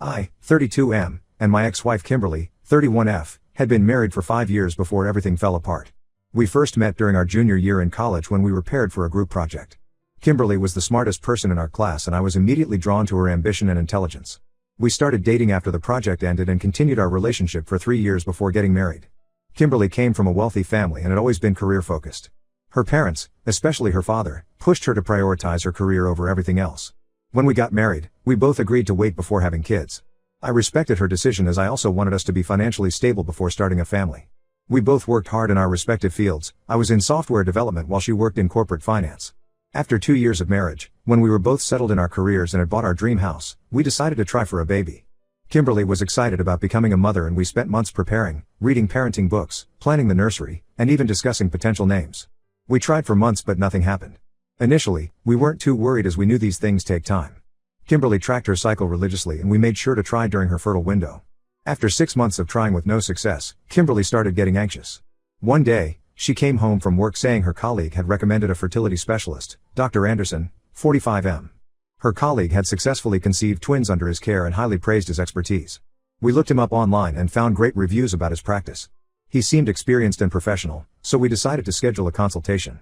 I, 32M, and my ex-wife Kimberly, 31F, had been married for 5 years before everything fell apart. We first met during our junior year in college when we were paired for a group project. Kimberly was the smartest person in our class and I was immediately drawn to her ambition and intelligence. We started dating after the project ended and continued our relationship for 3 years before getting married. Kimberly came from a wealthy family and had always been career-focused. Her parents, especially her father, pushed her to prioritize her career over everything else. When we got married, we both agreed to wait before having kids. I respected her decision as I also wanted us to be financially stable before starting a family. We both worked hard in our respective fields. I was in software development while she worked in corporate finance. After 2 years of marriage, when we were both settled in our careers and had bought our dream house, we decided to try for a baby. Kimberly was excited about becoming a mother and we spent months preparing, reading parenting books, planning the nursery, and even discussing potential names. We tried for months but nothing happened. Initially, we weren't too worried as we knew these things take time. Kimberly tracked her cycle religiously and we made sure to try during her fertile window. After 6 months of trying with no success, Kimberly started getting anxious. One day, she came home from work saying her colleague had recommended a fertility specialist, Dr. Anderson, 45M. Her colleague had successfully conceived twins under his care and highly praised his expertise. We looked him up online and found great reviews about his practice. He seemed experienced and professional, so we decided to schedule a consultation.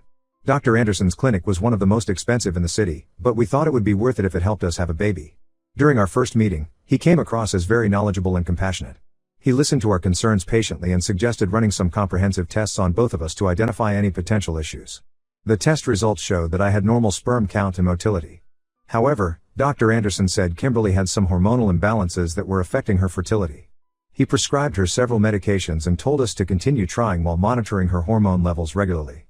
Dr. Anderson's clinic was one of the most expensive in the city, but we thought it would be worth it if it helped us have a baby. During our first meeting, he came across as very knowledgeable and compassionate. He listened to our concerns patiently and suggested running some comprehensive tests on both of us to identify any potential issues. The test results showed that I had normal sperm count and motility. However, Dr. Anderson said Kimberly had some hormonal imbalances that were affecting her fertility. He prescribed her several medications and told us to continue trying while monitoring her hormone levels regularly.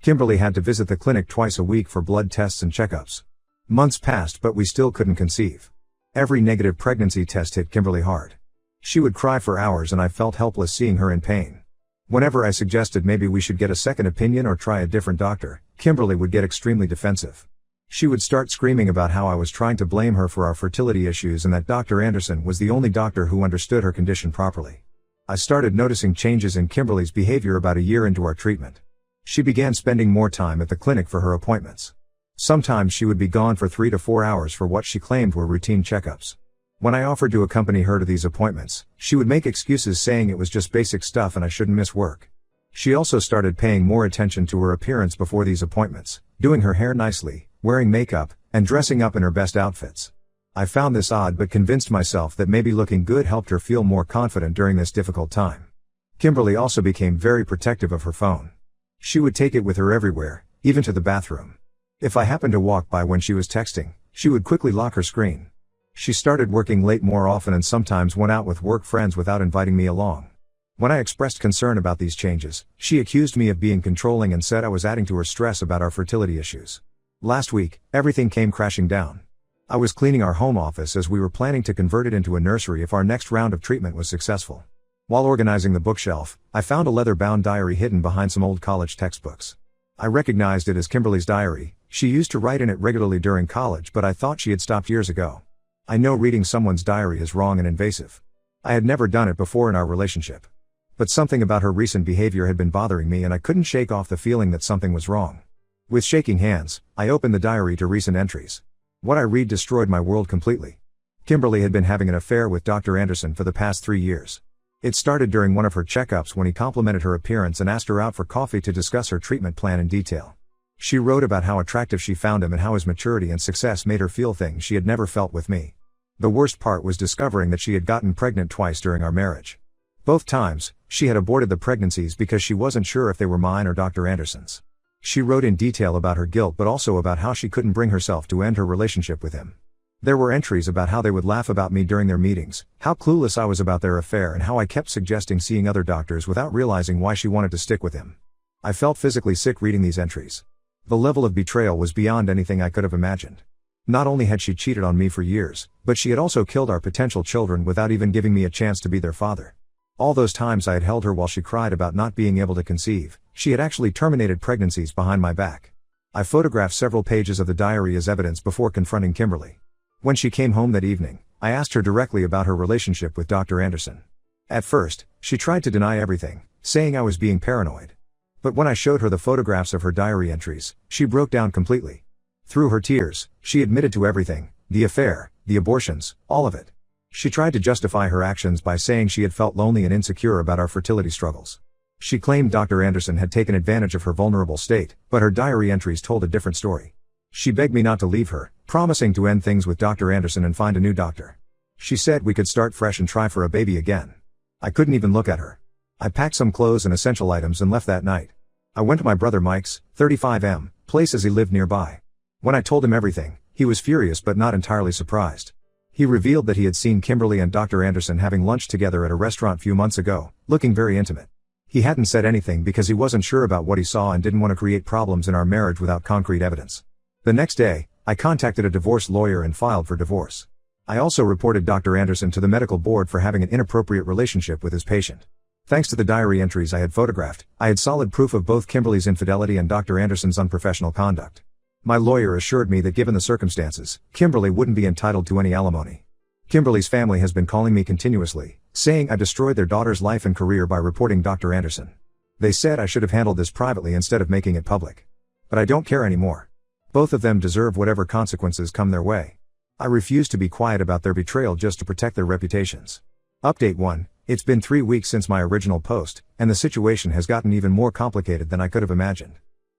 Kimberly had to visit the clinic twice a week for blood tests and checkups. Months passed but we still couldn't conceive. Every negative pregnancy test hit Kimberly hard. She would cry for hours and I felt helpless seeing her in pain. Whenever I suggested maybe we should get a second opinion or try a different doctor, Kimberly would get extremely defensive. She would start screaming about how I was trying to blame her for our fertility issues and that Dr. Anderson was the only doctor who understood her condition properly. I started noticing changes in Kimberly's behavior about a year into our treatment. She began spending more time at the clinic for her appointments. Sometimes she would be gone for 3 to 4 hours for what she claimed were routine checkups. When I offered to accompany her to these appointments, she would make excuses saying it was just basic stuff and I shouldn't miss work. She also started paying more attention to her appearance before these appointments, doing her hair nicely, wearing makeup, and dressing up in her best outfits. I found this odd but convinced myself that maybe looking good helped her feel more confident during this difficult time. Kimberly also became very protective of her phone. She would take it with her everywhere, even to the bathroom. If I happened to walk by when she was texting, she would quickly lock her screen. She started working late more often and sometimes went out with work friends without inviting me along. When I expressed concern about these changes, she accused me of being controlling and said I was adding to her stress about our fertility issues. Last week, everything came crashing down. I was cleaning our home office as we were planning to convert it into a nursery if our next round of treatment was successful. While organizing the bookshelf, I found a leather-bound diary hidden behind some old college textbooks. I recognized it as Kimberly's diary. She used to write in it regularly during college, but I thought she had stopped years ago. I know reading someone's diary is wrong and invasive. I had never done it before in our relationship. But something about her recent behavior had been bothering me and I couldn't shake off the feeling that something was wrong. With shaking hands, I opened the diary to recent entries. What I read destroyed my world completely. Kimberly had been having an affair with Dr. Anderson for the past 3 years. It started during one of her checkups when he complimented her appearance and asked her out for coffee to discuss her treatment plan in detail. She wrote about how attractive she found him and how his maturity and success made her feel things she had never felt with me. The worst part was discovering that she had gotten pregnant twice during our marriage. Both times, she had aborted the pregnancies because she wasn't sure if they were mine or Dr. Anderson's. She wrote in detail about her guilt but also about how she couldn't bring herself to end her relationship with him. There were entries about how they would laugh about me during their meetings, how clueless I was about their affair and how I kept suggesting seeing other doctors without realizing why she wanted to stick with him. I felt physically sick reading these entries. The level of betrayal was beyond anything I could have imagined. Not only had she cheated on me for years, but she had also killed our potential children without even giving me a chance to be their father. All those times I had held her while she cried about not being able to conceive, she had actually terminated pregnancies behind my back. I photographed several pages of the diary as evidence before confronting Kimberly. When she came home that evening, I asked her directly about her relationship with Dr. Anderson. At first, she tried to deny everything, saying I was being paranoid. But when I showed her the photographs of her diary entries, she broke down completely. Through her tears, she admitted to everything, the affair, the abortions, all of it. She tried to justify her actions by saying she had felt lonely and insecure about our fertility struggles. She claimed Dr. Anderson had taken advantage of her vulnerable state, but her diary entries told a different story. She begged me not to leave her, promising to end things with Dr. Anderson and find a new doctor. She said we could start fresh and try for a baby again. I couldn't even look at her. I packed some clothes and essential items and left that night. I went to my brother Mike's, 35M, place as he lived nearby. When I told him everything, he was furious but not entirely surprised. He revealed that he had seen Kimberly and Dr. Anderson having lunch together at a restaurant few months ago, looking very intimate. He hadn't said anything because he wasn't sure about what he saw and didn't want to create problems in our marriage without concrete evidence. The next day, I contacted a divorce lawyer and filed for divorce. I also reported Dr. Anderson to the medical board for having an inappropriate relationship with his patient. Thanks to the diary entries I had photographed, I had solid proof of both Kimberly's infidelity and Dr. Anderson's unprofessional conduct. My lawyer assured me that given the circumstances, Kimberly wouldn't be entitled to any alimony. Kimberly's family has been calling me continuously, saying I destroyed their daughter's life and career by reporting Dr. Anderson. They said I should have handled this privately instead of making it public. But I don't care anymore. Both of them deserve whatever consequences come their way. I refuse to be quiet about their betrayal just to protect their reputations. Update 1. It's been 3 weeks since my original post, and the situation has gotten even more complicated than I could have imagined.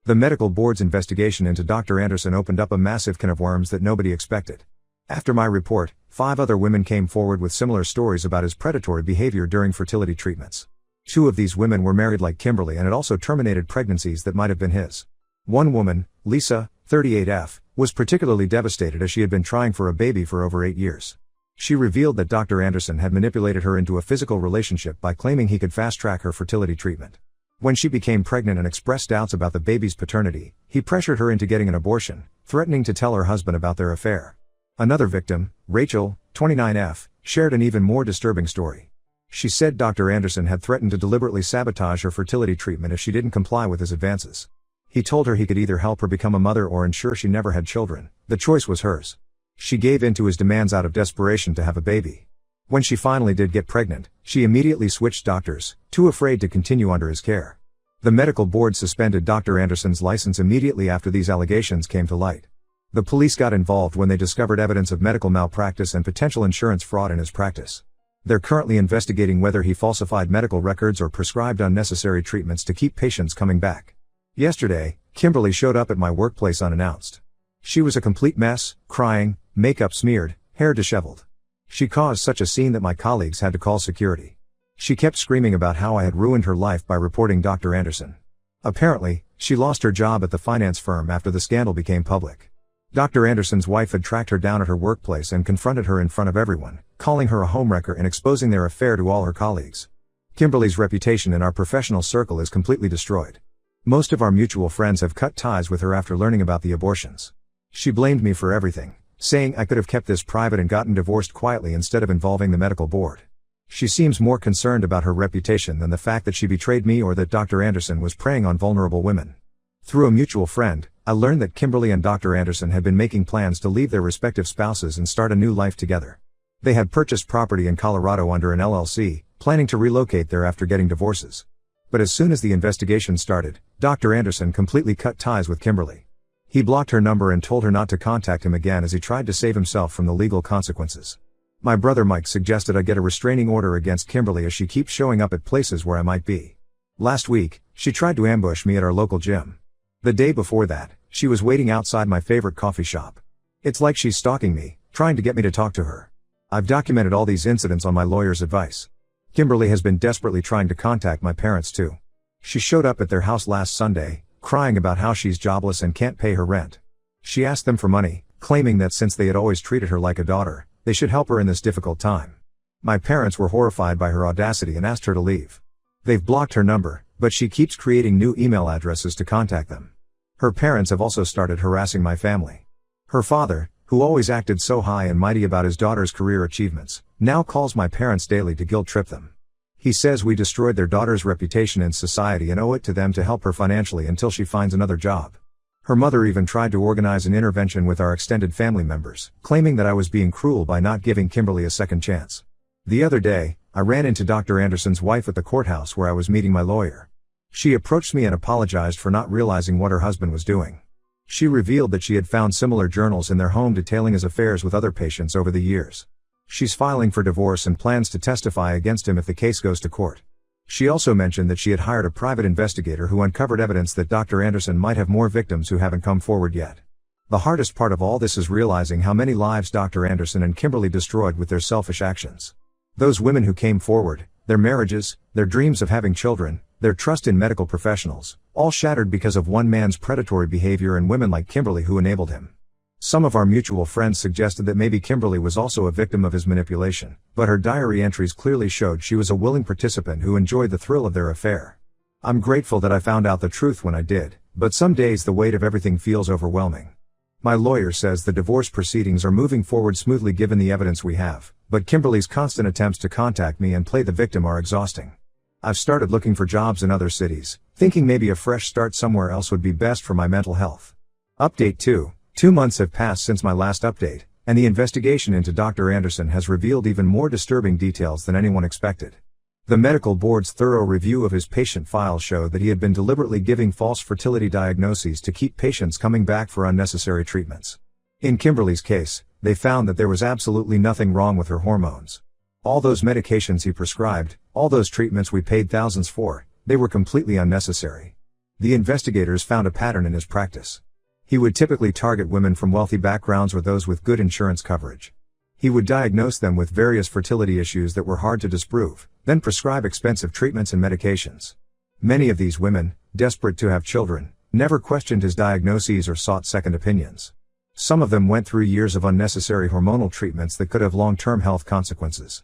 The medical board's investigation into Dr. Anderson opened up a massive can of worms that nobody expected. After my report, 5 other women came forward with similar stories about his predatory behavior during fertility treatments. 2 of these women were married like Kimberly and had also terminated pregnancies that might have been his. One woman, Lisa, 38F, was particularly devastated as she had been trying for a baby for over 8 years. She revealed that Dr. Anderson had manipulated her into a physical relationship by claiming he could fast-track her fertility treatment. When she became pregnant and expressed doubts about the baby's paternity, he pressured her into getting an abortion, threatening to tell her husband about their affair. Another victim, Rachel, 29F, shared an even more disturbing story. She said Dr. Anderson had threatened to deliberately sabotage her fertility treatment if she didn't comply with his advances. He told her he could either help her become a mother or ensure she never had children. The choice was hers. She gave in to his demands out of desperation to have a baby. When she finally did get pregnant, she immediately switched doctors, too afraid to continue under his care. The medical board suspended Dr. Anderson's license immediately after these allegations came to light. The police got involved when they discovered evidence of medical malpractice and potential insurance fraud in his practice. They're currently investigating whether he falsified medical records or prescribed unnecessary treatments to keep patients coming back. Yesterday, Kimberly showed up at my workplace unannounced. She was a complete mess, crying, makeup smeared, hair disheveled. She caused such a scene that my colleagues had to call security. She kept screaming about how I had ruined her life by reporting Dr. Anderson. Apparently, she lost her job at the finance firm after the scandal became public. Dr. Anderson's wife had tracked her down at her workplace and confronted her in front of everyone, calling her a homewrecker and exposing their affair to all her colleagues. Kimberly's reputation in our professional circle is completely destroyed. Most of our mutual friends have cut ties with her after learning about the abortions. She blamed me for everything, saying I could have kept this private and gotten divorced quietly instead of involving the medical board. She seems more concerned about her reputation than the fact that she betrayed me or that Dr. Anderson was preying on vulnerable women. Through a mutual friend, I learned that Kimberly and Dr. Anderson had been making plans to leave their respective spouses and start a new life together. They had purchased property in Colorado under an LLC, planning to relocate there after getting divorces. But as soon as the investigation started, Dr. Anderson completely cut ties with Kimberly. He blocked her number and told her not to contact him again as he tried to save himself from the legal consequences. My brother Mike suggested I get a restraining order against Kimberly as she keeps showing up at places where I might be. Last week, she tried to ambush me at our local gym. The day before that, she was waiting outside my favorite coffee shop. It's like she's stalking me, trying to get me to talk to her. I've documented all these incidents on my lawyer's advice. Kimberly has been desperately trying to contact my parents too. She showed up at their house last Sunday, crying about how she's jobless and can't pay her rent. She asked them for money, claiming that since they had always treated her like a daughter, they should help her in this difficult time. My parents were horrified by her audacity and asked her to leave. They've blocked her number, but she keeps creating new email addresses to contact them. Her parents have also started harassing my family. Her father, who always acted so high and mighty about his daughter's career achievements, now calls my parents daily to guilt-trip them. He says we destroyed their daughter's reputation in society and owe it to them to help her financially until she finds another job. Her mother even tried to organize an intervention with our extended family members, claiming that I was being cruel by not giving Kimberly a second chance. The other day, I ran into Dr. Anderson's wife at the courthouse where I was meeting my lawyer. She approached me and apologized for not realizing what her husband was doing. She revealed that she had found similar journals in their home detailing his affairs with other patients over the years. She's filing for divorce and plans to testify against him if the case goes to court. She also mentioned that she had hired a private investigator who uncovered evidence that Dr. Anderson might have more victims who haven't come forward yet. The hardest part of all this is realizing how many lives Dr. Anderson and Kimberly destroyed with their selfish actions. Those women who came forward, their marriages, their dreams of having children, their trust in medical professionals, all shattered because of one man's predatory behavior and women like Kimberly who enabled him. Some of our mutual friends suggested that maybe Kimberly was also a victim of his manipulation, but her diary entries clearly showed she was a willing participant who enjoyed the thrill of their affair. I'm grateful that I found out the truth when I did, but some days the weight of everything feels overwhelming. My lawyer says the divorce proceedings are moving forward smoothly given the evidence we have, but Kimberly's constant attempts to contact me and play the victim are exhausting. I've started looking for jobs in other cities, thinking maybe a fresh start somewhere else would be best for my mental health. Update 2. 2 months have passed since my last update, and the investigation into Dr. Anderson has revealed even more disturbing details than anyone expected. The medical board's thorough review of his patient file showed that he had been deliberately giving false fertility diagnoses to keep patients coming back for unnecessary treatments. In Kimberly's case, they found that there was absolutely nothing wrong with her hormones. All those medications he prescribed, all those treatments we paid thousands for, they were completely unnecessary. The investigators found a pattern in his practice. He would typically target women from wealthy backgrounds or those with good insurance coverage. He would diagnose them with various fertility issues that were hard to disprove, then prescribe expensive treatments and medications. Many of these women, desperate to have children, never questioned his diagnoses or sought second opinions. Some of them went through years of unnecessary hormonal treatments that could have long-term health consequences.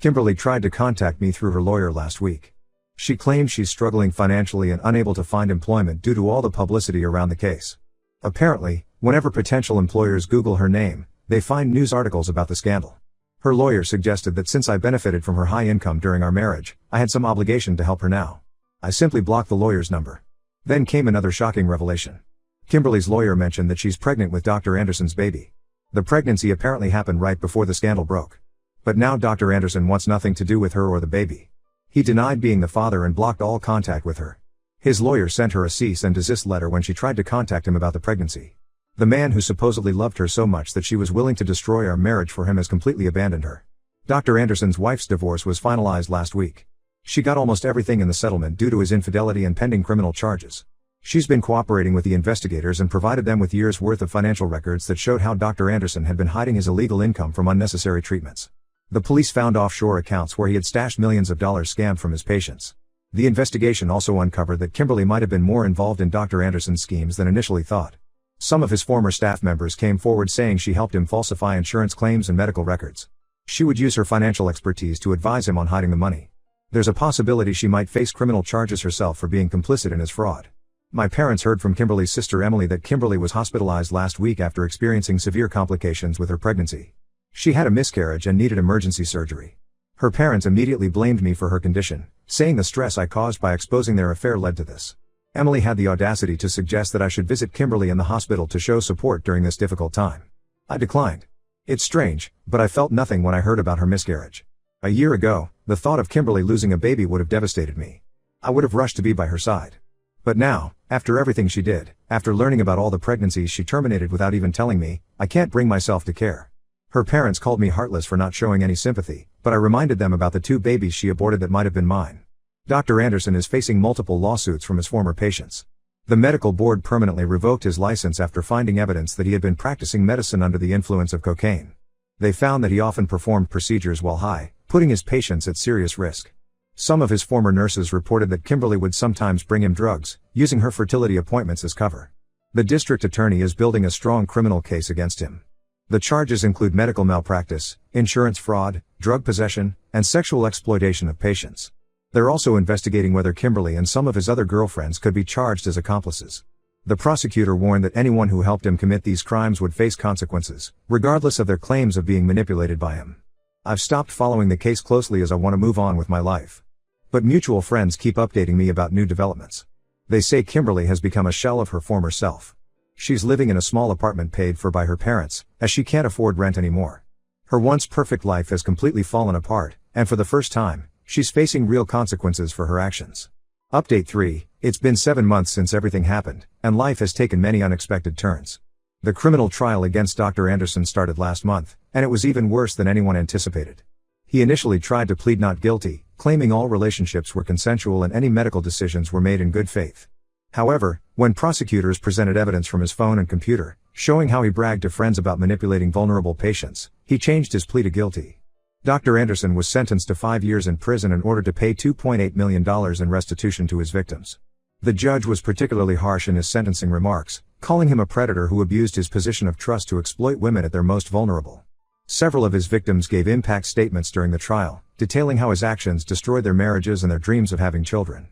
Kimberly tried to contact me through her lawyer last week. She claims she's struggling financially and unable to find employment due to all the publicity around the case. Apparently, whenever potential employers Google her name, they find news articles about the scandal. Her lawyer suggested that since I benefited from her high income during our marriage, I had some obligation to help her now. I simply blocked the lawyer's number. Then came another shocking revelation. Kimberly's lawyer mentioned that she's pregnant with Dr. Anderson's baby. The pregnancy apparently happened right before the scandal broke. But now Dr. Anderson wants nothing to do with her or the baby. He denied being the father and blocked all contact with her. His lawyer sent her a cease and desist letter when she tried to contact him about the pregnancy. The man who supposedly loved her so much that she was willing to destroy our marriage for him has completely abandoned her. Dr. Anderson's wife's divorce was finalized last week. She got almost everything in the settlement due to his infidelity and pending criminal charges. She's been cooperating with the investigators and provided them with years' worth of financial records that showed how Dr. Anderson had been hiding his illegal income from unnecessary treatments. The police found offshore accounts where he had stashed millions of dollars scammed from his patients. The investigation also uncovered that Kimberly might have been more involved in Dr. Anderson's schemes than initially thought. Some of his former staff members came forward saying she helped him falsify insurance claims and medical records. She would use her financial expertise to advise him on hiding the money. There's a possibility she might face criminal charges herself for being complicit in his fraud. My parents heard from Kimberly's sister Emily that Kimberly was hospitalized last week after experiencing severe complications with her pregnancy. She had a miscarriage and needed emergency surgery. Her parents immediately blamed me for her condition, saying the stress I caused by exposing their affair led to this. Emily had the audacity to suggest that I should visit Kimberly in the hospital to show support during this difficult time. I declined. It's strange, but I felt nothing when I heard about her miscarriage. A year ago, the thought of Kimberly losing a baby would have devastated me. I would have rushed to be by her side. But now, after everything she did, after learning about all the pregnancies she terminated without even telling me, I can't bring myself to care. Her parents called me heartless for not showing any sympathy, but I reminded them about the 2 babies she aborted that might have been mine. Dr. Anderson is facing multiple lawsuits from his former patients. The medical board permanently revoked his license after finding evidence that he had been practicing medicine under the influence of cocaine. They found that he often performed procedures while high, putting his patients at serious risk. Some of his former nurses reported that Kimberly would sometimes bring him drugs, using her fertility appointments as cover. The district attorney is building a strong criminal case against him. The charges include medical malpractice, insurance fraud, drug possession, and sexual exploitation of patients. They're also investigating whether Kimberly and some of his other girlfriends could be charged as accomplices. The prosecutor warned that anyone who helped him commit these crimes would face consequences, regardless of their claims of being manipulated by him. I've stopped following the case closely as I want to move on with my life. But mutual friends keep updating me about new developments. They say Kimberly has become a shell of her former self. She's living in a small apartment paid for by her parents, as she can't afford rent anymore. Her once perfect life has completely fallen apart, and for the first time, she's facing real consequences for her actions. Update 3, it's been 7 months since everything happened, and life has taken many unexpected turns. The criminal trial against Dr. Anderson started last month, and it was even worse than anyone anticipated. He initially tried to plead not guilty, claiming all relationships were consensual and any medical decisions were made in good faith. However, when prosecutors presented evidence from his phone and computer, showing how he bragged to friends about manipulating vulnerable patients, he changed his plea to guilty. Dr. Anderson was sentenced to 5 years in prison and ordered to pay $2.8 million in restitution to his victims. The judge was particularly harsh in his sentencing remarks, calling him a predator who abused his position of trust to exploit women at their most vulnerable. Several of his victims gave impact statements during the trial, detailing how his actions destroyed their marriages and their dreams of having children.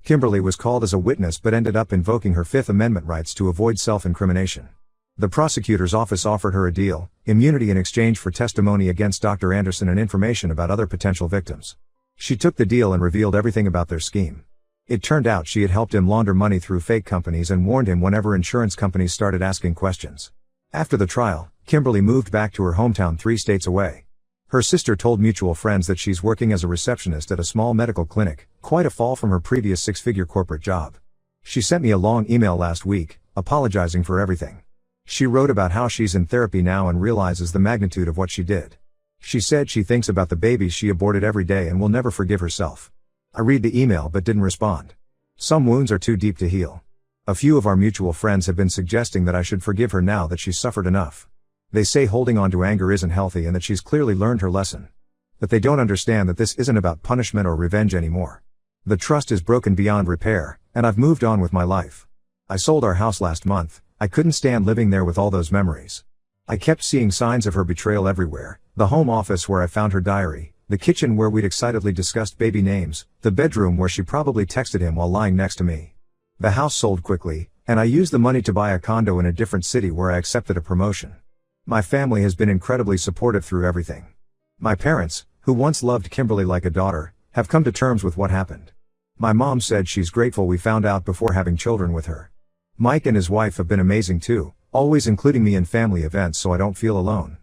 Kimberly was called as a witness but ended up invoking her Fifth Amendment rights to avoid self-incrimination. The prosecutor's office offered her a deal, immunity in exchange for testimony against Dr. Anderson and information about other potential victims. She took the deal and revealed everything about their scheme. It turned out she had helped him launder money through fake companies and warned him whenever insurance companies started asking questions. After the trial, Kimberly moved back to her hometown 3 states away. Her sister told mutual friends that she's working as a receptionist at a small medical clinic, quite a fall from her previous 6-figure corporate job. She sent me a long email last week, apologizing for everything. She wrote about how she's in therapy now and realizes the magnitude of what she did. She said she thinks about the babies she aborted every day and will never forgive herself. I read the email but didn't respond. Some wounds are too deep to heal. A few of our mutual friends have been suggesting that I should forgive her now that she's suffered enough. They say holding on to anger isn't healthy and that she's clearly learned her lesson. But they don't understand that this isn't about punishment or revenge anymore. The trust is broken beyond repair, and I've moved on with my life. I sold our house last month. I couldn't stand living there with all those memories. I kept seeing signs of her betrayal everywhere: the home office where I found her diary, the kitchen where we'd excitedly discussed baby names, the bedroom where she probably texted him while lying next to me. The house sold quickly, and I used the money to buy a condo in a different city where I accepted a promotion. My family has been incredibly supportive through everything. My parents, who once loved Kimberly like a daughter, have come to terms with what happened. My mom said she's grateful we found out before having children with her. Mike and his wife have been amazing too, always including me in family events so I don't feel alone.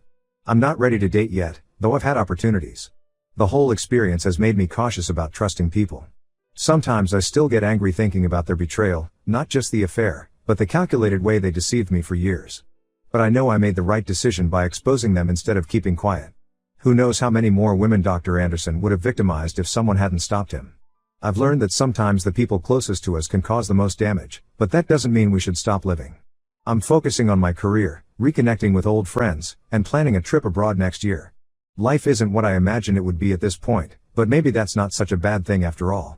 I'm not ready to date yet, though I've had opportunities. The whole experience has made me cautious about trusting people. Sometimes I still get angry thinking about their betrayal, not just the affair, but the calculated way they deceived me for years. But I know I made the right decision by exposing them instead of keeping quiet. Who knows how many more women Dr. Anderson would have victimized if someone hadn't stopped him. I've learned that sometimes the people closest to us can cause the most damage, but that doesn't mean we should stop living. I'm focusing on my career, reconnecting with old friends, and planning a trip abroad next year. Life isn't what I imagined it would be at this point, but maybe that's not such a bad thing after all.